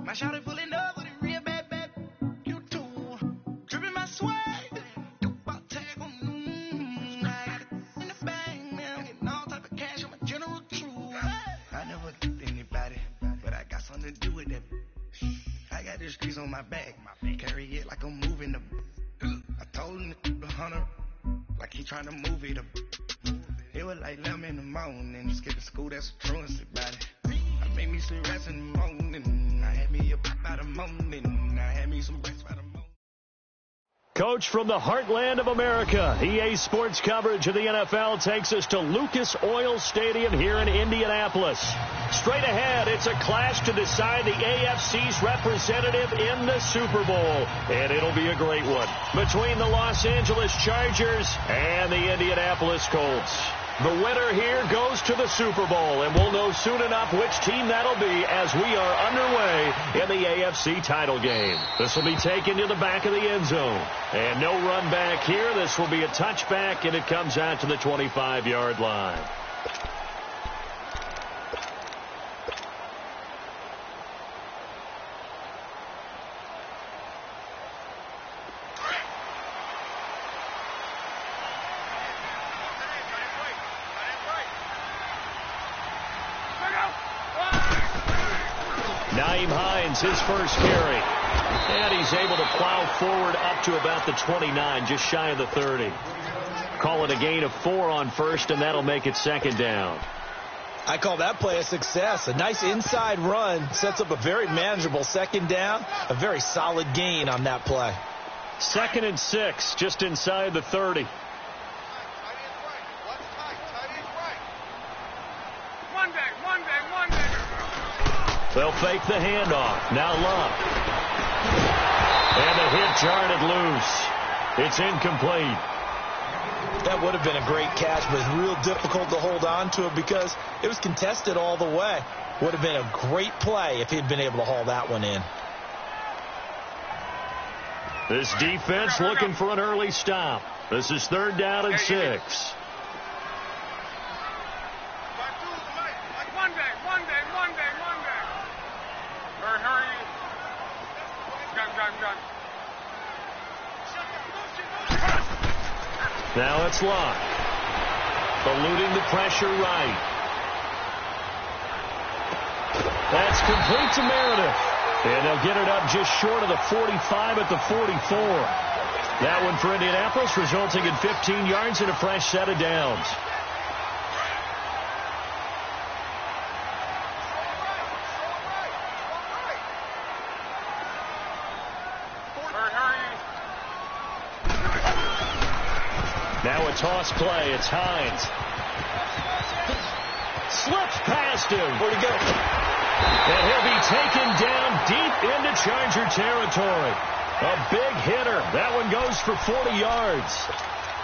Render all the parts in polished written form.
My shawty pulling up with it real bad, bad. You too. Dripping my swag. About tag on. I got it in the bag now. Getting all type of cash on my general crew. I never did anybody, but I got something to do with that. I got the streets on my back. Carry it like I'm moving the. I told him the hunter, like he trying to move it up. It was like 11 in the morning. Skipping school, that's a truancy about it. I made me some rest in the morning. I had me a pop by the morning. I had me some rest by the morning. Coach from the heartland of America, EA Sports coverage of the NFL takes us to Lucas Oil Stadium here in Indianapolis. Straight ahead, it's a clash to decide the AFC's representative in the Super Bowl. And it'll be a great one between the Los Angeles Chargers and the Indianapolis Colts. The winner here goes to the Super Bowl, and we'll know soon enough which team that'll be as we are underway in the AFC title game. This will be taken to the back of the end zone. And no run back here. This will be a touchback, and it comes out to the 25-yard line. His first carry, and he's able to plow forward up to about the 29, just shy of the 30. Call it a gain of 4 on first, and that'll make it second down. I call that play a success. A nice inside run sets up a very manageable second down, a very solid gain on that play. 2nd and 6, just inside the 30. They'll fake the handoff. Now Love. And the hit jarred loose. It's incomplete. That would have been a great catch, but it's real difficult to hold on to it because it was contested all the way. Would have been a great play if he'd been able to haul that one in. This defense looking for an early stop. This is 3rd down and 6. Now it's Locke. Eluding the pressure right. That's complete to Meredith. And they'll get it up just short of the 45 at the 44. That one for Indianapolis, resulting in 15 yards and a fresh set of downs. Now a toss play. It's Hines. Slips past him. Where'd he go? And he'll be taken down deep into Charger territory. A big hitter. That one goes for 40 yards.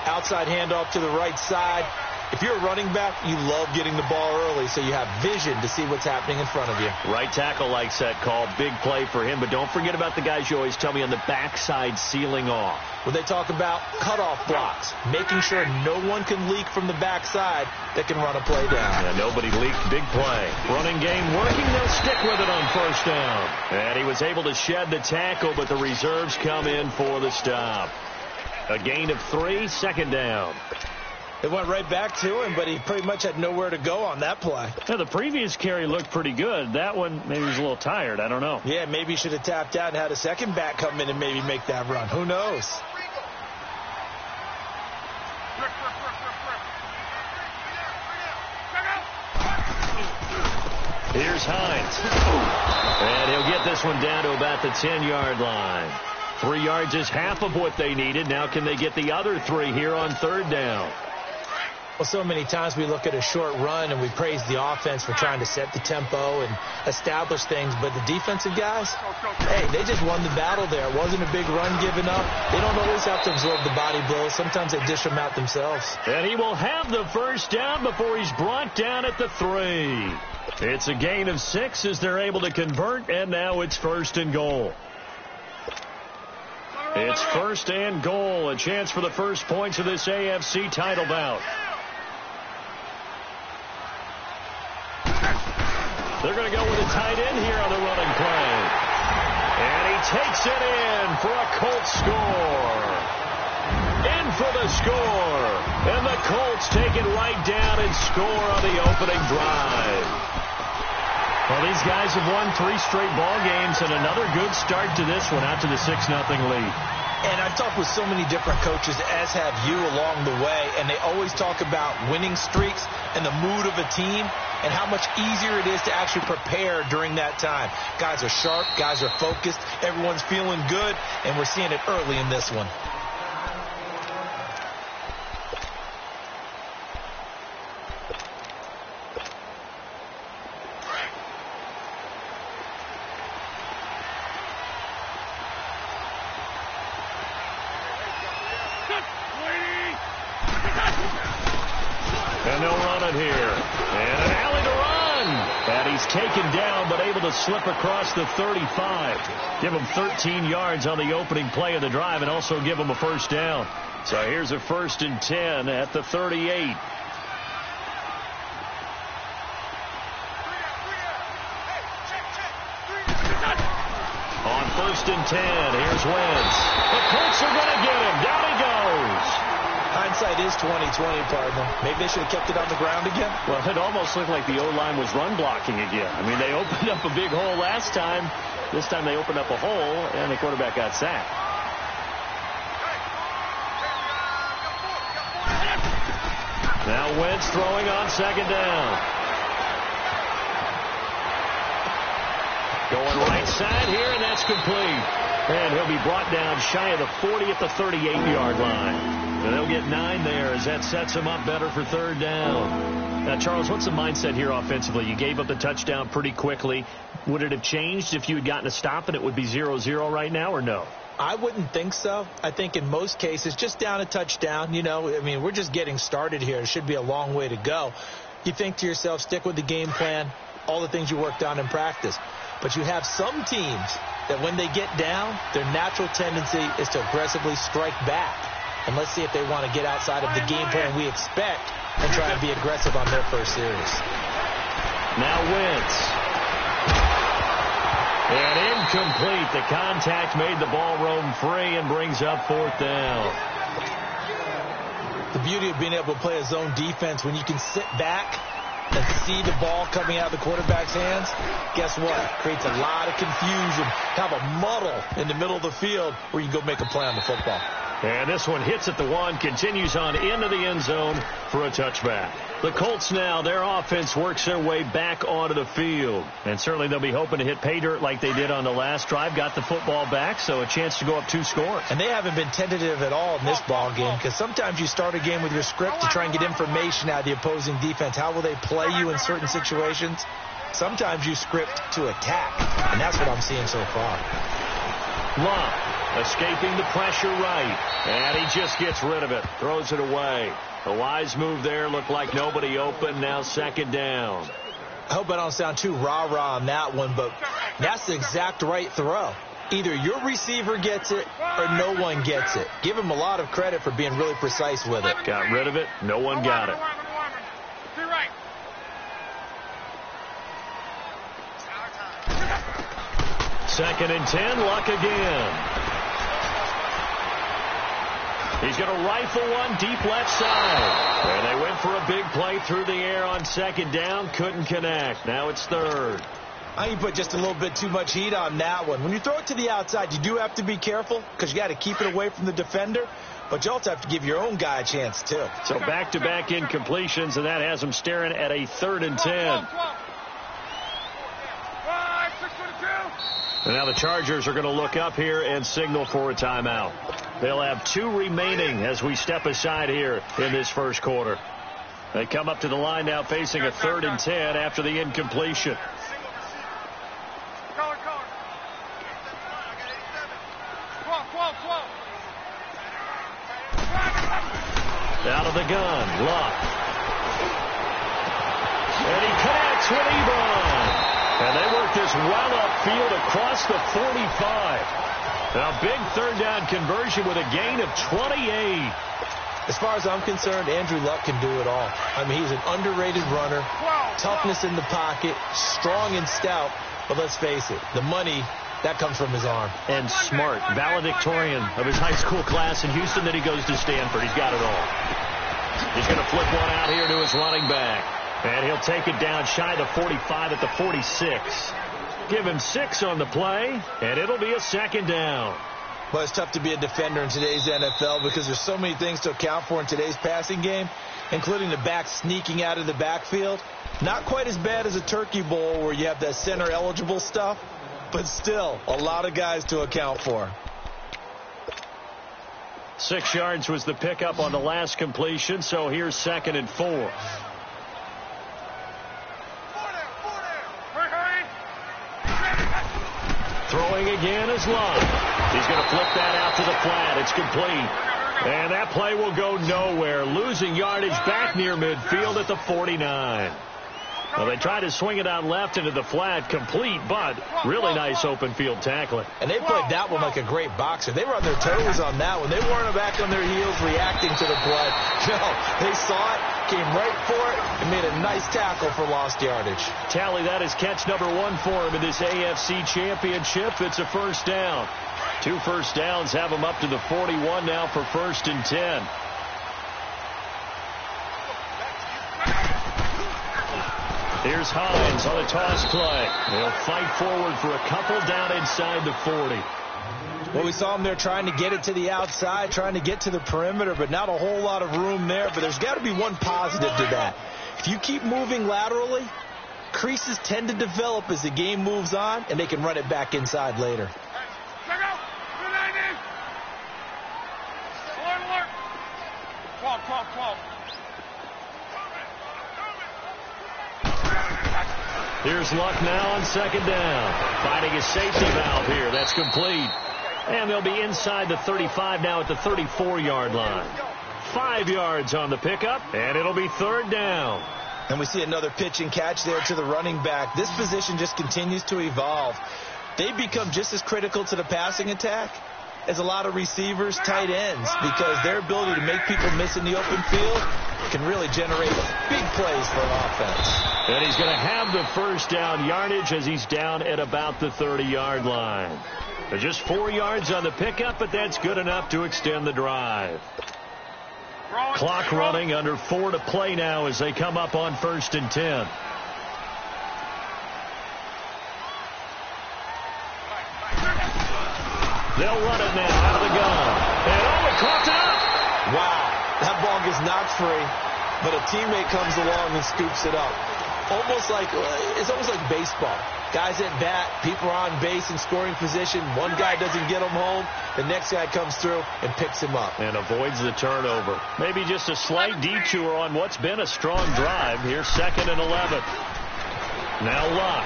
Outside handoff to the right side. If you're a running back, you love getting the ball early so you have vision to see what's happening in front of you. Right tackle likes that call. Big play for him. But don't forget about the guys you always tell me on the backside sealing off. When they talk about cutoff blocks, making sure no one can leak from the backside that can run a play down. Yeah, nobody leaked. Big play. Running game working. They'll stick with it on first down. And he was able to shed the tackle, but the reserves come in for the stop. A gain of 3, second down. It went right back to him, but he pretty much had nowhere to go on that play. Yeah, the previous carry looked pretty good. That one, maybe he was a little tired. I don't know. Yeah, maybe he should have tapped out and had a second back come in and maybe make that run. Who knows? Here's Hines. And he'll get this one down to about the 10-yard line. 3 yards is half of what they needed. Now can they get the other 3 here on third down? Well, so many times we look at a short run and we praise the offense for trying to set the tempo and establish things. But the defensive guys, hey, they just won the battle there. It wasn't a big run given up. They don't always have to absorb the body blows. Sometimes they dish them out themselves. And he will have the first down before he's brought down at the 3. It's a gain of 6 as they're able to convert, and now it's 1st and goal. It's 1st and goal, a chance for the first points of this AFC title bout. They're going to go with a tight end here on the running play. takes it in for a Colts score. In for the score. And the Colts take it right down and score on the opening drive. Well, these guys have won 3 straight ball games and another good start to this one out to the 6-0 lead. And I've talked with so many different coaches, as have you, along the way, and they always talk about winning streaks and the mood of a team and how much easier it is to actually prepare during that time. Guys are sharp, guys are focused, everyone's feeling good, and we're seeing it early in this one. And they'll run it here. And an alley to run. And he's taken down, but able to slip across the 35. Give him 13 yards on the opening play of the drive and also give him a first down. So here's a 1st and 10 at the 38. On 1st and 10, here's Wentz. The Colts are going to get him. Down he goes. Hindsight is 20/20, partner. Maybe they should have kept it on the ground again. Well, it almost looked like the O-line was run blocking again. I mean, they opened up a big hole last time. This time they opened up a hole, and the quarterback got sacked. Now Wentz throwing on 2nd down. Going right side here, and that's complete. And he'll be brought down shy of the 40 at the 38-yard line. And they'll get 9 there as that sets him up better for 3rd down. Now, Charles, what's the mindset here offensively? You gave up the touchdown pretty quickly. Would it have changed if you had gotten a stop and it would be 0-0 right now, or no? I wouldn't think so. I think in most cases, just down a touchdown, I mean, we're just getting started here. It should be a long way to go. You think to yourself, stick with the game plan, all the things you worked on in practice. But you have some teams that when they get down, their natural tendency is to aggressively strike back. And let's see if they want to get outside of the game plan we expect and try and be aggressive on their first series. Now Wentz. And incomplete. The contact made the ball roam free and brings up 4th down. The beauty of being able to play a zone defense when you can sit back and see the ball coming out of the quarterback's hands, guess what? Creates a lot of confusion. Have a muddle in the middle of the field where you go make a play on the football. And this one hits at the 1, continues on into the end zone for a touchback. The Colts now, their offense works their way back onto the field. And certainly they'll be hoping to hit pay dirt like they did on the last drive. Got the football back, so a chance to go up 2 scores. And they haven't been tentative at all in this ball game, because sometimes you start a game with your script to try and get information out of the opposing defense. How will they play you in certain situations? Sometimes you script to attack, and that's what I'm seeing so far. Love escaping the pressure right, and he just gets rid of it, throws it away. A wise move there, looked like nobody open, now 2nd down. I hope I don't sound too rah-rah on that one, but that's the exact right throw. Either your receiver gets it or no one gets it. Give him a lot of credit for being really precise with it. Got rid of it, no one got it. 2nd and 10, Luck again. He's going to rifle one deep left side. And they went for a big play through the air on 2nd down. Couldn't connect. Now it's 3rd. I think you put just a little bit too much heat on that one. When you throw it to the outside, you do have to be careful because you got to keep it away from the defender. But you also have to give your own guy a chance, too. So back-to-back incompletions, and that has him staring at a 3rd and 10. And now the Chargers are going to look up here and signal for a timeout. They'll have 2 remaining as we step aside here in this first quarter. They come up to the line now facing a 3rd and 10 after the incompletion. Out of the gun, Luck. And he connects with Ebron. And they work this well upfield across the 45. Now, big 3rd down conversion with a gain of 28. As far as I'm concerned, Andrew Luck can do it all. I mean, he's an underrated runner, toughness in the pocket, strong and stout. But let's face it, the money That comes from his arm. And smart, valedictorian of his high school class in Houston. Then he goes to Stanford. He's got it all. He's going to flip one out here to his running back. And he'll take it down shy of the 45 at the 46. Give him 6 on the play, and it'll be a second down. Well, it's tough to be a defender in today's NFL because there's so many things to account for in today's passing game, including the back sneaking out of the backfield. Not quite as bad as a turkey bowl where you have that center-eligible stuff, but still a lot of guys to account for. 6 yards was the pickup on the last completion, so here's 2nd and 4. Throwing again is Love. He's going to flip that out to the flat. It's complete. And that play will go nowhere. Losing yardage back near midfield at the 49. Well, they tried to swing it out left into the flat, complete, but really nice open field tackling. And they played that one like a great boxer. They were on their toes on that one. They weren't back on their heels reacting to the play. No, they saw it, came right for it, and made a nice tackle for lost yardage. Tally, that is catch number 1 for him in this AFC Championship. It's a first down. 2 first downs have him up to the 41 now for 1st and 10. Here's Hines on a toss play. They'll fight forward for a couple down inside the 40. Well, we saw him there trying to get it to the outside, trying to get to the perimeter, but not a whole lot of room there. But there's got to be one positive to that. If you keep moving laterally, creases tend to develop as the game moves on, and they can run it back inside later. Here's Luck now on 2nd down. Finding a safety valve here. That's complete. And they'll be inside the 35 now at the 34-yard line. 5 yards on the pickup, and it'll be 3rd down. And we see another pitch and catch there to the running back. This position just continues to evolve. They become just as critical to the passing attack as a lot of receivers, tight ends, because their ability to make people miss in the open field can really generate big plays for an offense. And he's going to have the first down yardage as he's down at about the 30-yard line. There's just 4 yards on the pickup, but that's good enough to extend the drive. Clock running, under 4 to play now as they come up on 1st and 10. They'll run it now out of the gun. And he caught it up. Wow, that ball gets knocked free, but a teammate comes along and scoops it up. It's almost like baseball. Guys at bat, people are on base in scoring position. One guy doesn't get him home. The next guy comes through and picks him up. And avoids the turnover. Maybe just a slight detour on what's been a strong drive. Here's 2nd and 11. Now Luck.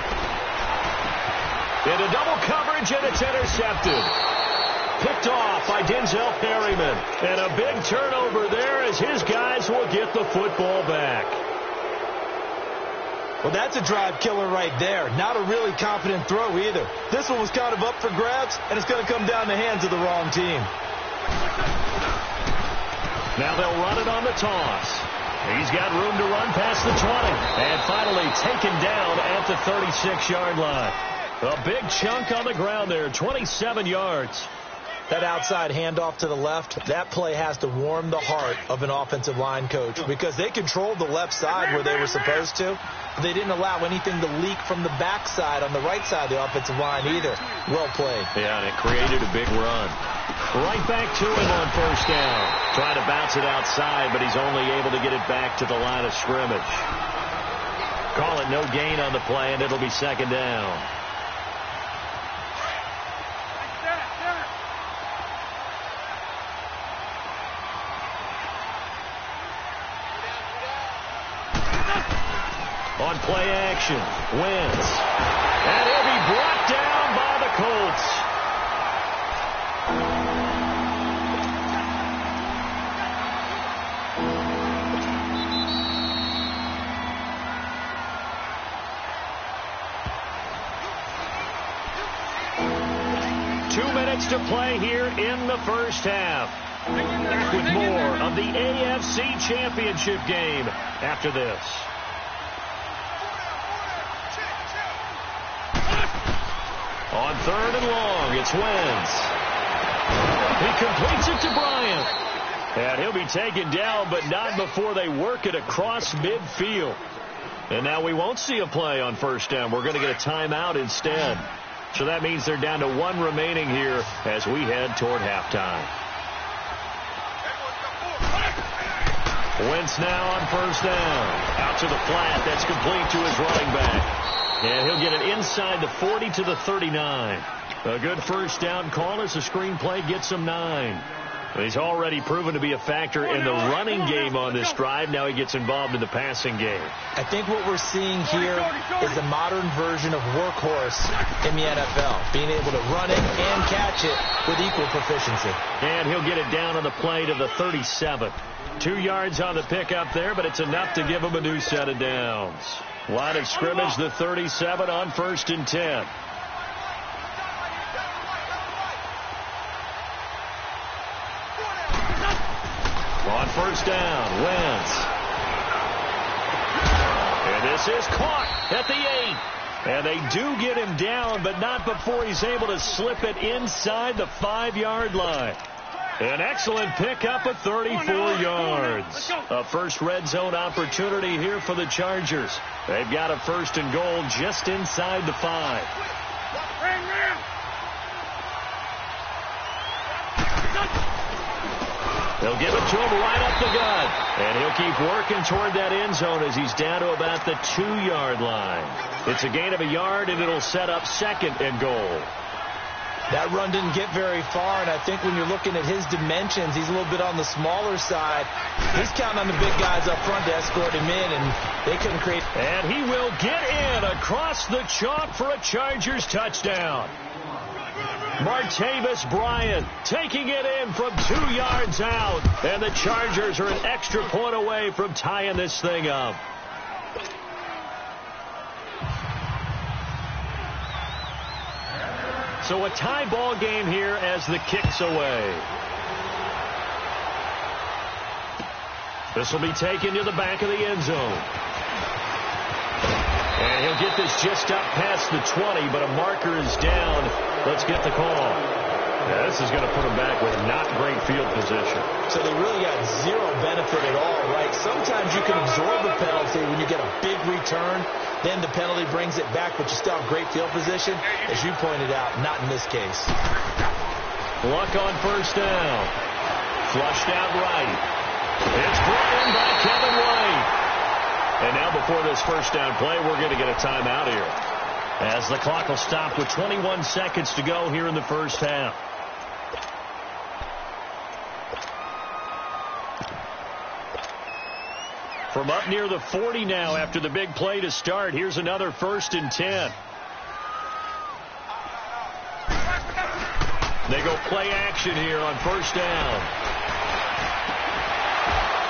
Into double coverage, and it's intercepted. Picked off by Denzel Perryman. And a big turnover there as his guys will get the football back. Well, that's a drive killer right there. Not a really confident throw either. This one was kind of up for grabs, and it's going to come down the hands of the wrong team. Now they'll run it on the toss. He's got room to run past the 20. And finally taken down at the 36-yard line. A big chunk on the ground there, 27 yards. That outside handoff to the left, that play has to warm the heart of an offensive line coach because they controlled the left side where they were supposed to. But they didn't allow anything to leak from the backside on the right side of the offensive line either. Well played. Yeah, and it created a big run. Right back to him on 1st down. Trying to bounce it outside, but he's only able to get it back to the line of scrimmage. Call it no gain on the play, and it'll be 2nd down. On play action, Wentz. And he'll be brought down by the Colts. To play here in the first half. Back with more of the AFC Championship game after this. On 3rd and long, it's Wentz. He completes it to Bryant. And he'll be taken down, but not before they work it across midfield. And now we won't see a play on 1st down. We're going to get a timeout instead. So that means they're down to 1 remaining here as we head toward halftime. Wentz now on 1st down. Out to the flat. That's complete to his running back. And he'll get it inside the 40 to the 39. A good 1st down call as the screenplay gets him 9. He's already proven to be a factor in the running game on this drive. Now he gets involved in the passing game. I think what we're seeing here is a modern version of workhorse in the NFL, being able to run it and catch it with equal proficiency. And he'll get it down on the play to the 37. 2 yards on the pickup there, but it's enough to give him a new set of downs. Line of scrimmage, the 37 on 1st and 10. On 1st down, Wentz. And this is caught at the 8. And they do get him down, but not before he's able to slip it inside the 5-yard line. An excellent pickup of 34 yards. A first red zone opportunity here for the Chargers. They've got a 1st and goal just inside the 5. They'll give it to him right up the gut. And he'll keep working toward that end zone as he's down to about the 2-yard line. It's a gain of a yard, and it'll set up 2nd and goal. That run didn't get very far, and I think when you're looking at his dimensions, he's a little bit on the smaller side. He's counting on the big guys up front to escort him in, and they couldn't create. And he will get in across the chalk for a Chargers touchdown. Martavis Bryant taking it in from 2 yards out, and the Chargers are an extra point away from tying this thing up. So a tie ball game here as the kick's away. This will be taken to the back of the end zone. And he'll get this just up past the 20, but a marker is down. Let's get the call. Yeah, this is going to put him back with not great field position. So they really got zero benefit at all, right? Sometimes you can absorb a penalty when you get a big return. Then the penalty brings it back, but you still have great field position. As you pointed out, not in this case. Luck on 1st down. Flushed out right. It's brought in by Kevin White. And now before this 1st down play, we're going to get a timeout here, as the clock will stop with 21 seconds to go here in the 1st half. From up near the 40 now after the big play to start, here's another 1st and 10. They go play action here on 1st down.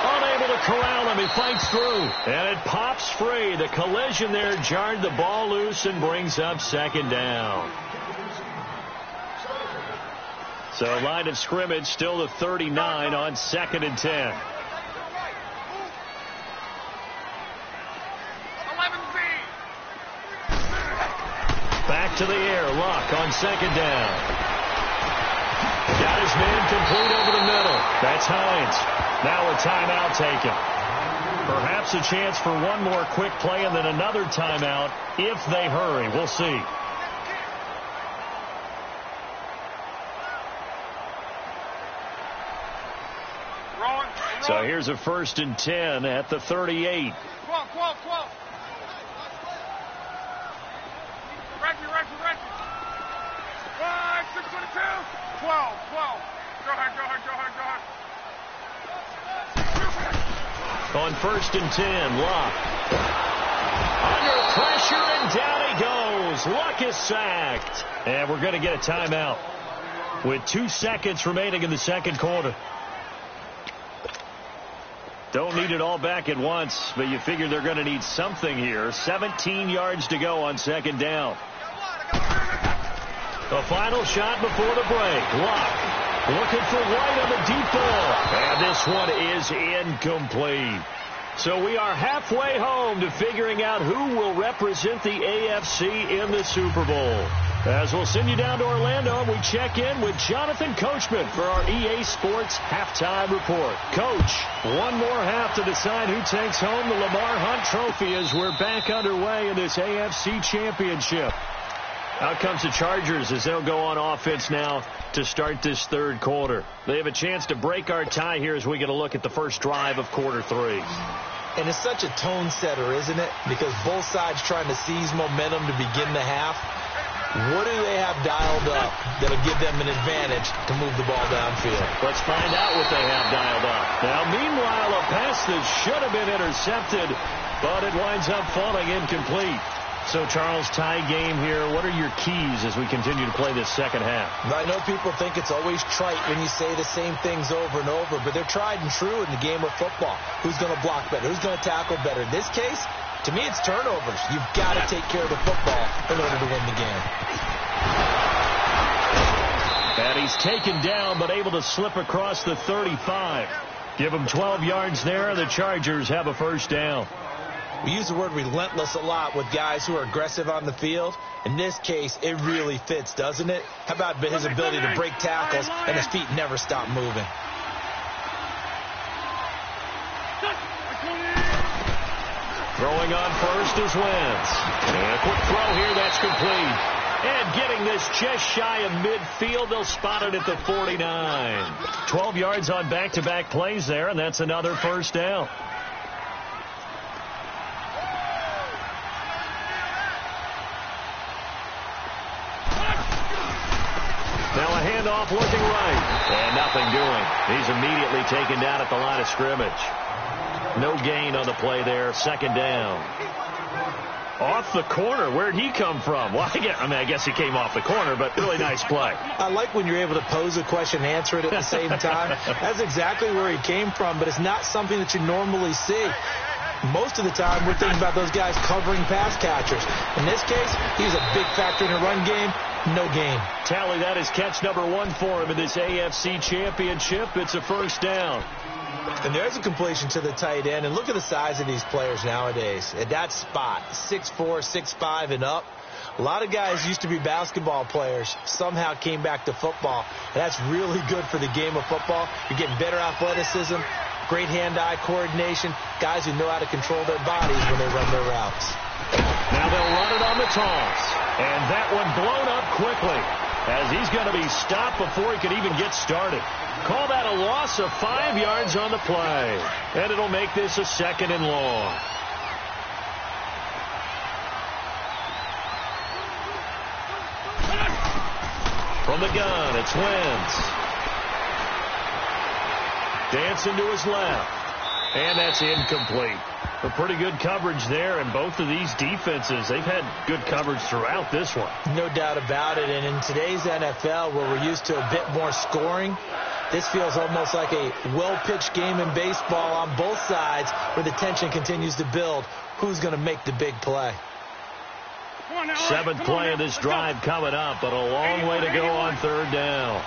Unable to corral him. He fights through. And it pops free. The collision there jarred the ball loose and brings up 2nd down. So line of scrimmage still the 39 on 2nd and 10. Back to the air. Luck on 2nd down. Got his man complete over the middle. That's Hines. Now a timeout taken. Perhaps a chance for one more quick play and then another timeout if they hurry. We'll see. So here's a 1st and 10 at the 38. 12. Go ahead. On 1st and 10, Luck. Under pressure, and down he goes. Luck is sacked. And we're going to get a timeout with 2 seconds remaining in the 2nd quarter. Don't need it all back at once, but you figure they're going to need something here. 17 yards to go on 2nd down. The final shot before the break. Luck looking for White on the deep ball. And this one is incomplete. So we are halfway home to figuring out who will represent the AFC in the Super Bowl. As we'll send you down to Orlando, we check in with Jonathan Coachman for our EA Sports Halftime Report. Coach, one more half to decide who takes home the Lamar Hunt Trophy as we're back underway in this AFC Championship. Out comes the Chargers as they'll go on offense now to start this third quarter. They have a chance to break our tie here as we get a look at the first drive of quarter three. And it's such a tone setter, isn't it? Because both sides trying to seize momentum to begin the half. What do they have dialed up that'll give them an advantage to move the ball downfield? Let's find out what they have dialed up. Now, meanwhile, a pass that should have been intercepted, but it winds up falling incomplete. So, Charles, tie game here. What are your keys as we continue to play this second half? I know people think it's always trite when you say the same things over and over, but they're tried and true in the game of football. Who's going to block better? Who's going to tackle better? In this case, to me, it's turnovers. You've got to take care of the football in order to win the game. And he's taken down, but able to slip across the 35. Give him 12 yards there. The Chargers have a first down. We use the word relentless a lot with guys who are aggressive on the field. In this case, it really fits, doesn't it? How about his ability to break tackles and his feet never stop moving? Throwing on first is Wentz. And a quick throw here, that's complete. And getting this just shy of midfield, they'll spot it at the 49. 12 yards on back-to-back plays there, and that's another first down. Now a handoff looking right. And nothing doing. He's immediately taken down at the line of scrimmage. No gain on the play there. Second down. Off the corner. Where'd he come from? Well, I guess he came off the corner, but really nice play. I like when you're able to pose a question and answer it at the same time. That's exactly where he came from, but it's not something that you normally see. Most of the time, we're thinking about those guys covering pass catchers. In this case, he's a big factor in a run game. No gain. Tally, that is catch number 1 for him in this AFC Championship. It's a first down. And there's a completion to the tight end. And look at the size of these players nowadays. At that spot, 6'4", 6'5", and up. A lot of guys used to be basketball players, somehow came back to football. And that's really good for the game of football. You're getting better athleticism, great hand-eye coordination, guys who know how to control their bodies when they run their routes. Now they'll run it on the toss. And that one blown up quickly as he's going to be stopped before he can even get started. Call that a loss of 5 yards on the play. And it'll make this a second and long. From the gun, it's Wentz. Dancing to his left. And that's incomplete. A pretty good coverage there, and both of these defenses, they've had good coverage throughout this one. No doubt about it, and in today's NFL, where we're used to a bit more scoring, this feels almost like a well-pitched game in baseball on both sides where the tension continues to build. Who's going to make the big play? Seventh play of this drive coming up, but a long way to go on third down.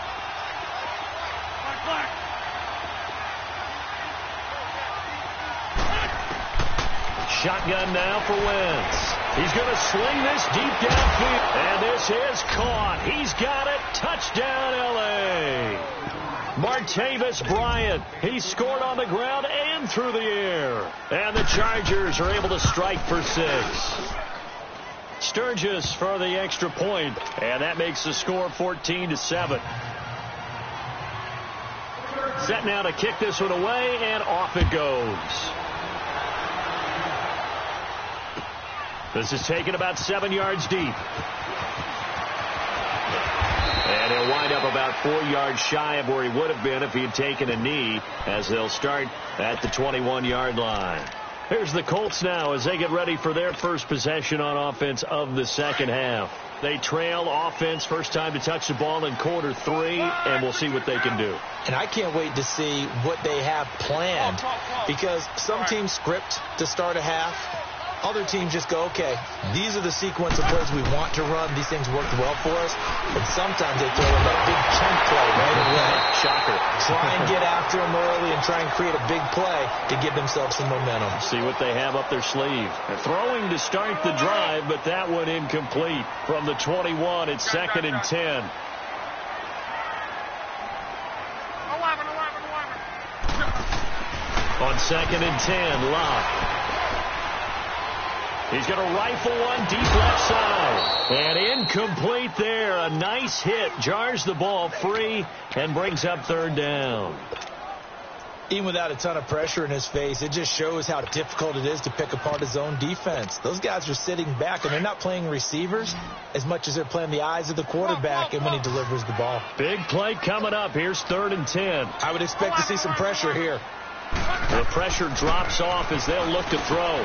Shotgun now for Wentz. He's going to sling this deep downfield. And this is caught. He's got it. Touchdown, L.A. Martavis Bryant. He scored on the ground and through the air. And the Chargers are able to strike for 6. Sturgis for the extra point. And that makes the score 14-7. Set now to kick this one away, and off it goes. This is taken about 7 yards deep. And he'll wind up about 4 yards shy of where he would have been if he had taken a knee, as they'll start at the 21-yard line. Here's the Colts now as they get ready for their first possession on offense of the second half. They trail offense, first time to touch the ball in quarter 3, and we'll see what they can do. And I can't wait to see what they have planned, because some teams script to start a half. Other teams just go, okay, these are the sequence of plays we want to run. These things worked well for us. But sometimes they throw in that big chunk play right away. Shocker. Try and get after them early and try and create a big play to give themselves some momentum. See what they have up their sleeve. They're throwing to start the drive, but that one incomplete. From the 21, it's 2nd and 10. 11. On 2nd and 10, Locke. He's going to rifle one deep left side. And incomplete there. A nice hit. Jars the ball free and brings up 3rd down. Even without a ton of pressure in his face, it just shows how difficult it is to pick apart his own defense. Those guys are sitting back, and they're not playing receivers as much as they're playing the eyes of the quarterback and when he delivers the ball. Big play coming up. Here's 3rd and 10. I would expect to see some pressure here. The pressure drops off as they'll look to throw.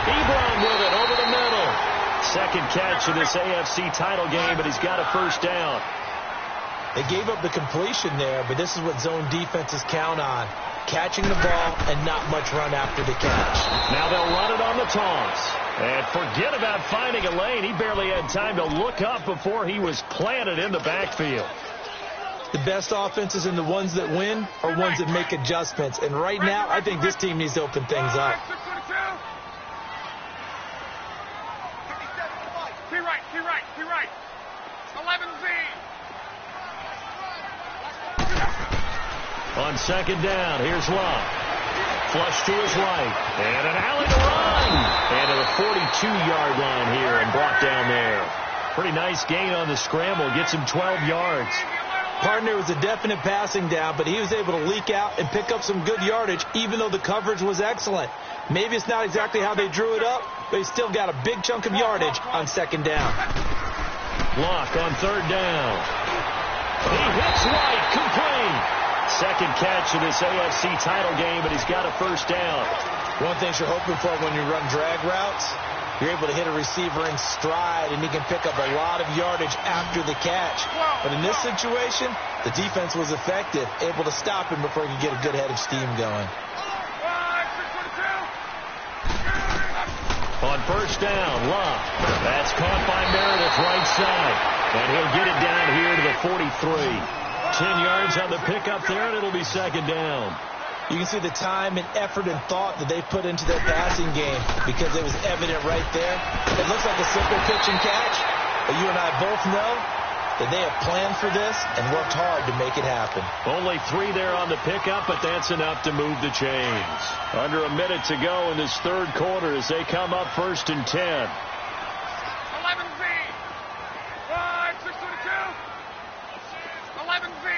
Ebron with it over the middle. 2nd catch of this AFC title game, but he's got a 1st down. They gave up the completion there, but this is what zone defenses count on. Catching the ball and not much run after the catch. Now they'll run it on the toss. And forget about finding a lane. He barely had time to look up before he was planted in the backfield. The best offenses and the ones that win are ones that make adjustments. And right now, I think this team needs to open things up. T right. 11Z. On 2nd down, here's Locke. Flush to his right. And an alley to run. And to the 42-yard line here and brought down there. Pretty nice gain on the scramble. Gets him 12 yards. Partner was a definite passing down, but he was able to leak out and pick up some good yardage, even though the coverage was excellent. Maybe it's not exactly how they drew it up, but he still got a big chunk of yardage on 2nd down. Locke on 3rd down. He hits right, complete. 2nd catch of this AFC title game, but he's got a 1st down. One thing you're hoping for when you run drag routes, you're able to hit a receiver in stride, and he can pick up a lot of yardage after the catch. But in this situation, the defense was effective, able to stop him before he could get a good head of steam going. On 1st down, Locke. That's caught by Meredith right side. And he'll get it down here to the 43. 10 yards on the pickup there, and it'll be 2nd down. You can see the time and effort and thought that they put into their passing game because it was evident right there. It looks like a simple pitch and catch, but you and I both know that they have planned for this and worked hard to make it happen. Only 3 there on the pickup, but that's enough to move the chains. Under a minute to go in this 3rd quarter as they come up 1st and 10. 11Z. 622. 11Z.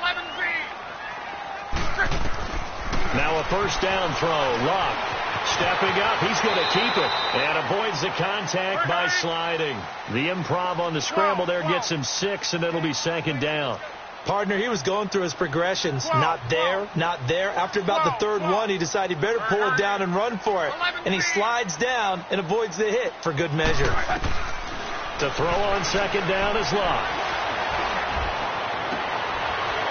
11Z. Now a 1st down throw. Locke stepping up. He's going to keep it and avoids the contact by sliding. The improv on the scramble there gets him 6, and it'll be 2nd down. Partner, he was going through his progressions. Not there, not there. After about the 3rd one, he decided he better pull it down and run for it. And he slides down and avoids the hit for good measure. To throw on 2nd down is Locke.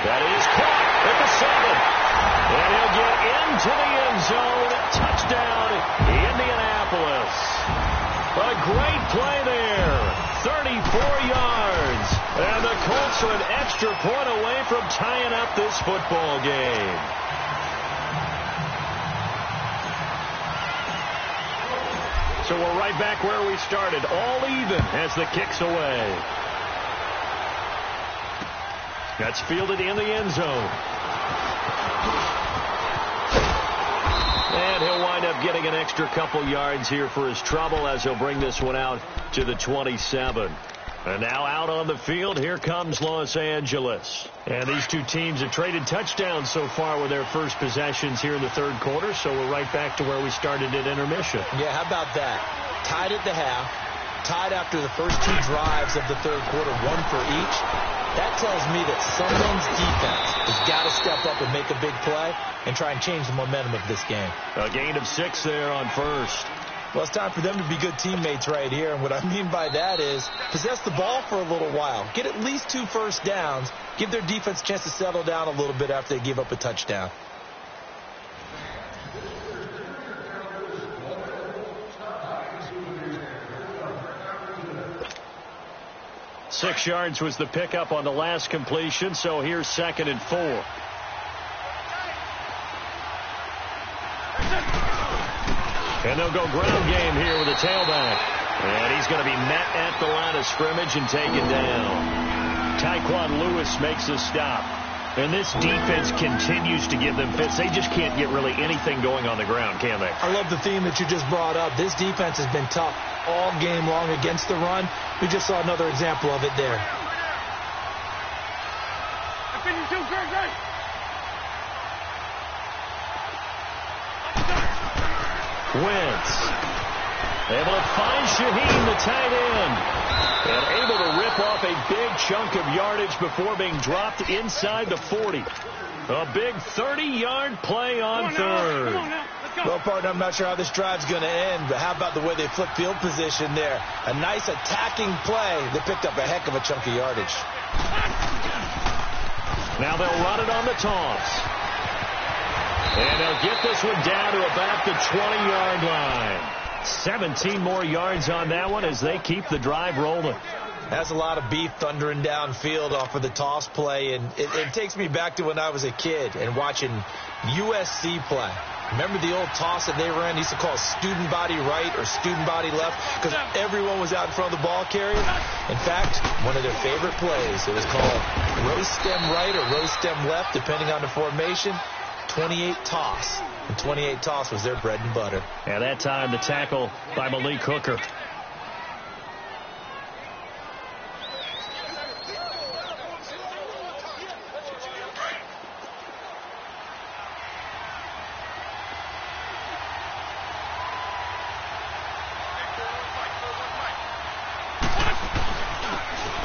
That is caught at the 7. And he'll get into the end zone. Touchdown, Indianapolis. A great play there. 34 yards. And the Colts are an extra point away from tying up this football game. So we're right back where we started. All even as the kick's away. That's fielded in the end zone. And he'll wind up getting an extra couple yards here for his trouble as he'll bring this one out to the 27. And now out on the field, here comes Los Angeles. And these two teams have traded touchdowns so far with their first possessions here in the 3rd quarter, so we're right back to where we started at intermission. Yeah, how about that? Tied at the half, tied after the first 2 drives of the 3rd quarter, 1 for each. That tells me that someone's defense has got to step up and make a big play and try and change the momentum of this game. A gain of 6 there on 1st. Well, it's time for them to be good teammates right here. And what I mean by that is possess the ball for a little while. Get at least 2 first downs. Give their defense a chance to settle down a little bit after they give up a touchdown. 6 yards was the pickup on the last completion, so here's 2nd and 4. And they'll go ground game here with a tailback. And he's going to be met at the line of scrimmage and taken down. Tyquan Lewis makes a stop. And this defense continues to give them fits. They just can't get really anything going on the ground, can they? I love the theme that you just brought up. This defense has been tough all game long against the run. We just saw another example of it there. Wentz able to find Shaheen, the tight end, and able to rip off a big chunk of yardage before being dropped inside the 40. A big 30-yard play on third. Well, partner, I'm not sure how this drive's going to end, but how about the way they flip field position there? A nice attacking play that picked up a heck of a chunk of yardage. Now they'll run it on the toss. And they'll get this one down to about the 20-yard line. 17 more yards on that one as they keep the drive rolling. That's a lot of beef thundering downfield off of the toss play, and it takes me back to when I was a kid and watching USC play. Remember the old toss that they ran? They used to call it student body right or student body left because everyone was out in front of the ball carrier. In fact, one of their favorite plays, it was called rose stem right or rose stem left, depending on the formation. 28 toss. And 28 toss was their bread and butter. And that time the tackle by Malik Hooker.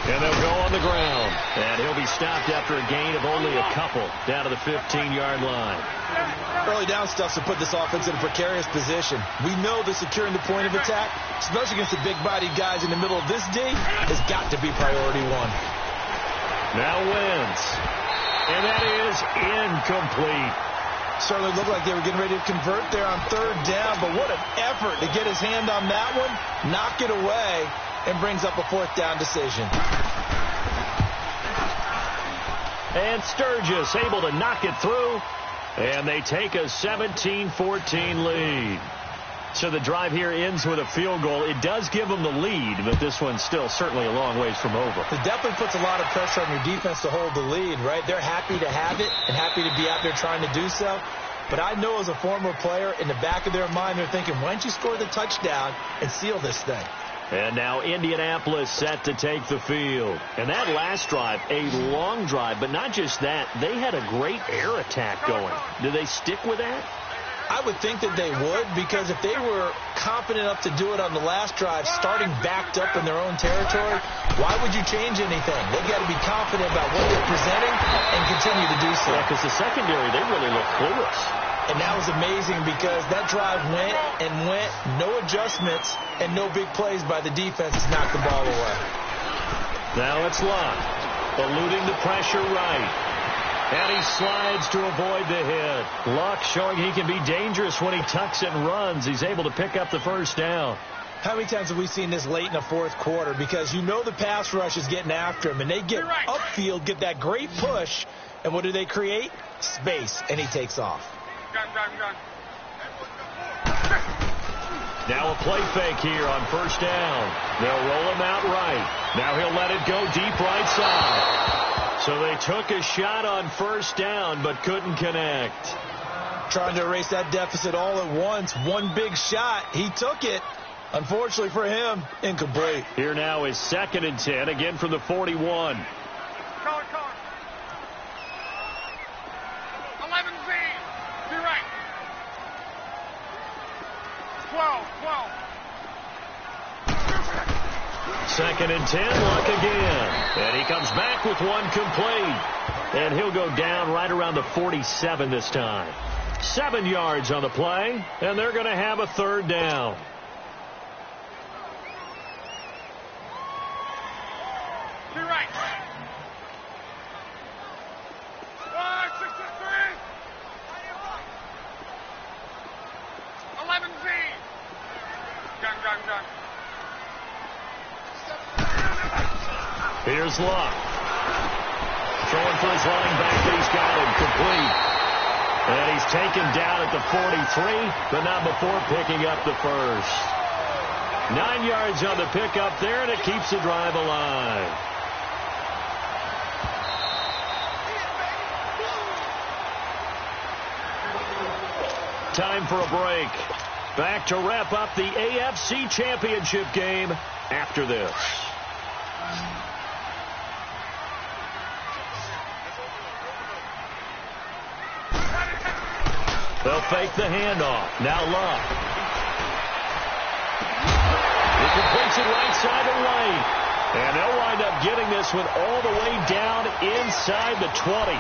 And they'll go on the ground. And he'll be stopped after a gain of only a couple down to the 15-yard line. Early down stuff to put this offense in a precarious position. We know that securing the point of attack, especially against the big-bodied guys in the middle of this D, has got to be priority one. Now Wentz. And that is incomplete. Certainly looked like they were getting ready to convert there on 3rd down, but what an effort to get his hand on that one, knock it away, and brings up a 4th down decision. And Sturgis able to knock it through, and they take a 17-14 lead. So the drive here ends with a field goal. It does give them the lead, but this one's still certainly a long ways from over. It definitely puts a lot of pressure on your defense to hold the lead, right? They're happy to have it and happy to be out there trying to do so. But I know as a former player, in the back of their mind, they're thinking, why don't you score the touchdown and seal this thing? And now Indianapolis set to take the field. And that last drive, a long drive, but not just that. They had a great air attack going. Do they stick with that? I would think that they would, because if they were confident enough to do it on the last drive, starting backed up in their own territory, why would you change anything? They've got to be confident about what they're presenting and continue to do so. Yeah, because the secondary, they really look clueless. And that was amazing because that drive went and went, no adjustments, and no big plays by the defense to knock the ball away. Now it's Luck, eluding the pressure right. And he slides to avoid the hit. Luck showing he can be dangerous when he tucks and runs. He's able to pick up the 1st down. How many times have we seen this late in the 4th quarter? Because you know the pass rush is getting after him, and they get upfield, get that great push, and what do they create? Space, and he takes off. Now a play fake here on 1st down. They'll roll him out right. Now he'll let it go deep right side. So they took a shot on 1st down, but couldn't connect. Trying to erase that deficit all at once. One big shot. He took it. Unfortunately for him, incomplete. Here now is 2nd and 10, again from the 41. 11Z. To your right. 12. 2nd and 10, Luck again. And he comes back with one complete. And he'll go down right around the 47 this time. 7 yards on the play, and they're going to have a 3rd down. To your right. 663. 11Z. Gun. Here's Luck. Throwing for his running back, but he's got him complete. And he's taken down at the 43, but not before picking up the first. 9 yards on the pickup there, and it keeps the drive alive. Time for a break. Back to wrap up the AFC Championship game after this. They'll fake the handoff. Now Luck. He completes it right side to right. And they'll wind up getting this one all the way down inside the 20.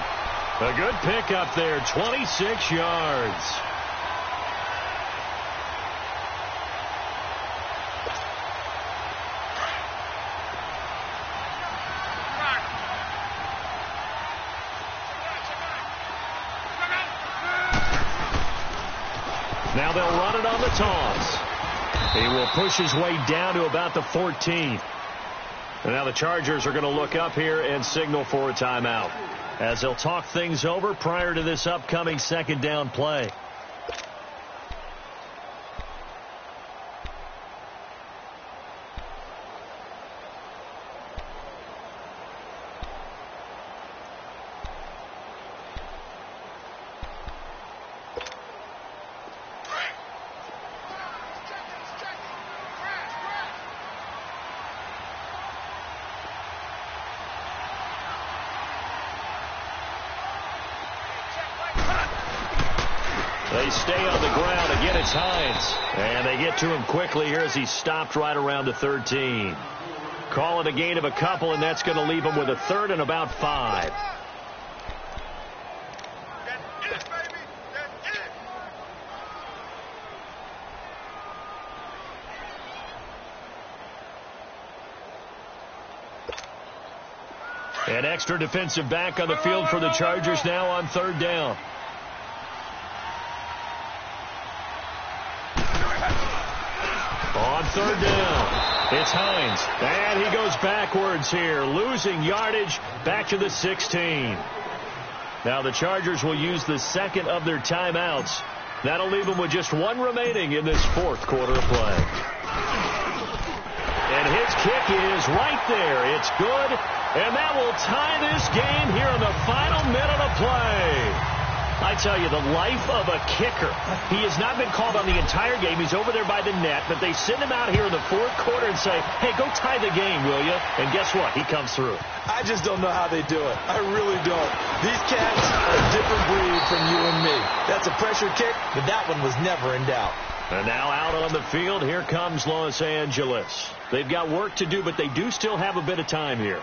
A good pickup there, 26 yards. Now they'll run it on the toss. He will push his way down to about the 14. And now the Chargers are going to look up here and signal for a timeout, as they'll talk things over prior to this upcoming second down play. They stay on the ground. Again, it's Hines. And they get to him quickly here as he stopped right around the 13. Call it a gain of a couple, and that's going to leave him with a third and about 5. An extra defensive back on the field for the Chargers now on third down. On third down, it's Hines. And he goes backwards here, losing yardage back to the 16. Now the Chargers will use the second of their timeouts. That'll leave them with just one remaining in this fourth quarter of play. And his kick is right there. It's good. And that will tie this game here in the final minute of play. I tell you, the life of a kicker. He has not been called on the entire game. He's over there by the net, but they send him out here in the fourth quarter and say, hey, go tie the game, will you? And guess what? He comes through. I just don't know how they do it. I really don't. These cats are a different breed from you and me. That's a pressure kick, but that one was never in doubt. And now out on the field, here comes Los Angeles. They've got work to do, but they do still have a bit of time here.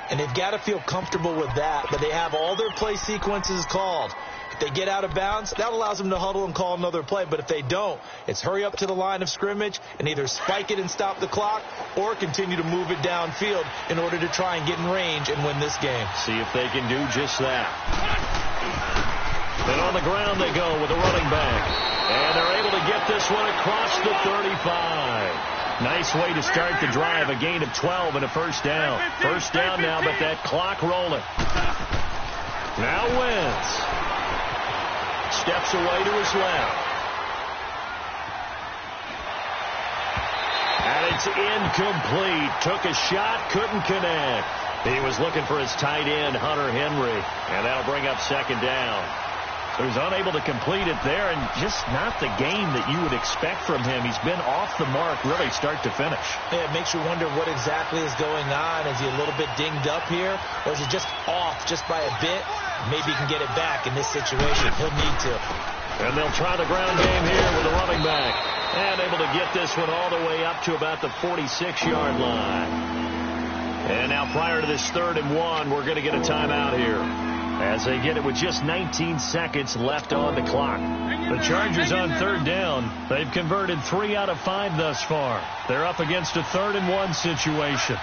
And they've got to feel comfortable with that, but they have all their play sequences called. If they get out of bounds, that allows them to huddle and call another play. But if they don't, it's hurry up to the line of scrimmage and either spike it and stop the clock or continue to move it downfield in order to try and get in range and win this game. See if they can do just that. And on the ground they go with a running back. And they're able to get this one across the 35. Nice way to start the drive. A gain of 12 and a first down. First down now, but that clock rolling. Now Wentz steps away to his left. And it's incomplete. Took a shot, couldn't connect. He was looking for his tight end, Hunter Henry. And that'll bring up second down. So he's unable to complete it there, and just not the game that you would expect from him. He's been off the mark really start to finish. Yeah, it makes you wonder what exactly is going on. Is he a little bit dinged up here, or is he just off just by a bit? Maybe he can get it back in this situation. He'll need to. And they'll try the ground game here with a running back. And able to get this one all the way up to about the 46-yard line. And now prior to this 3rd and 1, we're going to get a timeout here, as they get it with just 19 seconds left on the clock. The Chargers on 3rd down. They've converted 3 out of 5 thus far. They're up against a 3rd and 1 situation.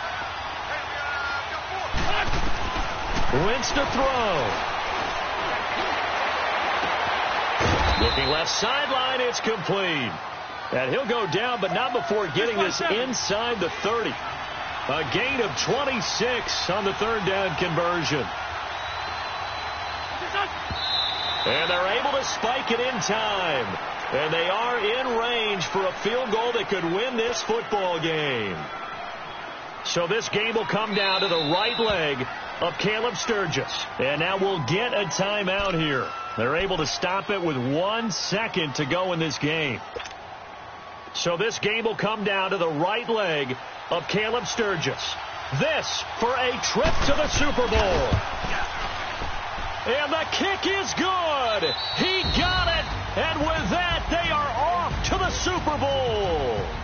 Wentz to throw. Looking left sideline, it's complete. And he'll go down, but not before getting this inside the 30. A gain of 26 on the third down conversion. And they're able to spike it in time. And they are in range for a field goal that could win this football game. So this game will come down to the right leg of Caleb Sturgis. And now we'll get a timeout here. They're able to stop it with 1 second to go in this game. So this game will come down to the right leg of Caleb Sturgis. This for a trip to the Super Bowl. And the kick is good. He got it. And with that, they are off to the Super Bowl.